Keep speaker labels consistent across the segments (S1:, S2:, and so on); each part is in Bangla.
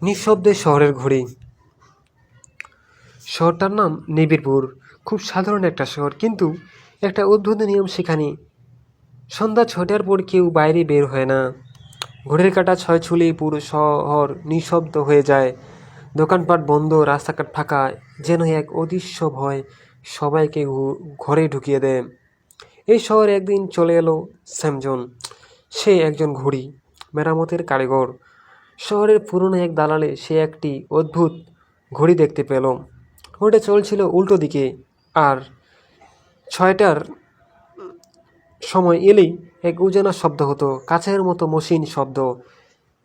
S1: নিঃশব্দে শহরের ঘড়ি। শহরটার নাম নিবিড়পুর। খুব সাধারণ একটা শহর, কিন্তু একটা অদ্ভুত নিয়ম সেখানে। সন্ধ্যা ৬টার পর কেউ বাইরে বের হয় না। ঘড়ির কাঁটা ছয় ছুলেই পুরো শহর নিঃশব্দ হয়ে যায়। দোকানপাট বন্ধ, রাস্তাঘাট ফাঁকা, যেন এক অদৃশ্য ভয় সবাইকে ঘরে ঢুকিয়ে দেয়। এই শহরে একদিন চলে এলো স্যামজন। সে একজন ঘড়ি মেরামতের কারিগর। শহরের পুরনো এক দালালে সে একটি অদ্ভুত ঘড়ি দেখতে পেল। ঘড়িটা চলছিল উল্টো দিকে, আর ৬টার সময় এলেই এক অজানা শব্দ হতো, কাছের মতো মসৃণ শব্দ,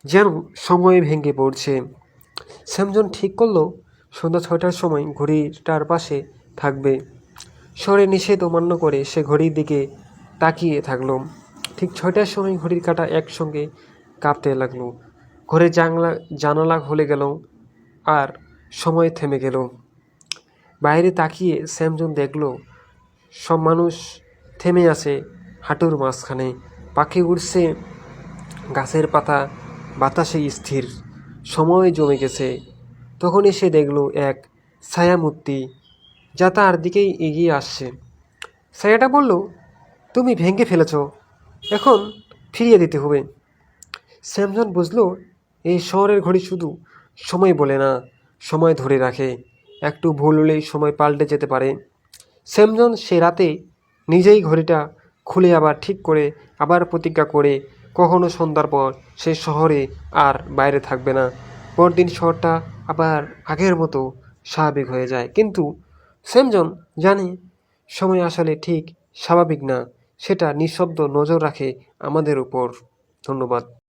S1: যেন সময় ভেঙে পড়ছে। স্যামজন ঠিক করলো সন্ধ্যা ৬টার সময় ঘড়িটার পাশে থাকবে। শহরে নিষেধ অমান্য করে সে ঘড়ির দিকে তাকিয়ে থাকলো। ঠিক ৬টার সময় ঘড়ির কাঁটা একসঙ্গে কাঁপতে লাগলো। ঘরের জানালা খুলে গেল, আর সময় থেমে গেল। বাইরে তাকিয়ে স্যামজন দেখলো সব মানুষ থেমে আছে হাঁটুর মাঝখানে। পাখি উড়ছে, গাছের পাতা বাতাসে স্থির, সময় জমে গেছে। তখনই সে দেখল এক ছায়ামূর্তি, যা তার দিকেই এগিয়ে আসছে। ছায়াটা বলল, তুমি ভেঙে ফেলেছ, এখন ফিরিয়ে দিতে হবে। স্যামজন বুঝল, এই শহরের ঘড়ি শুধু সময় বলে না, সময় ধরে রাখে। একটু ভুল হলেই সময় পাল্টে যেতে পারে। স্যামজন সে রাতে নিজেই ঘড়িটা খুলে আবার ঠিক করে, আবার প্রতিজ্ঞা করে, কখনো সন্ধ্যার পর সে শহরে আর বাইরে থাকবে না। পরদিন শহরটা আবার আগের মতো স্বাভাবিক হয়ে যায়। কিন্তু স্যামজন জানে, সময় আসলে ঠিক স্বাভাবিক না, সেটা নিঃশব্দ নজর রাখে আমাদের উপর। ধন্যবাদ।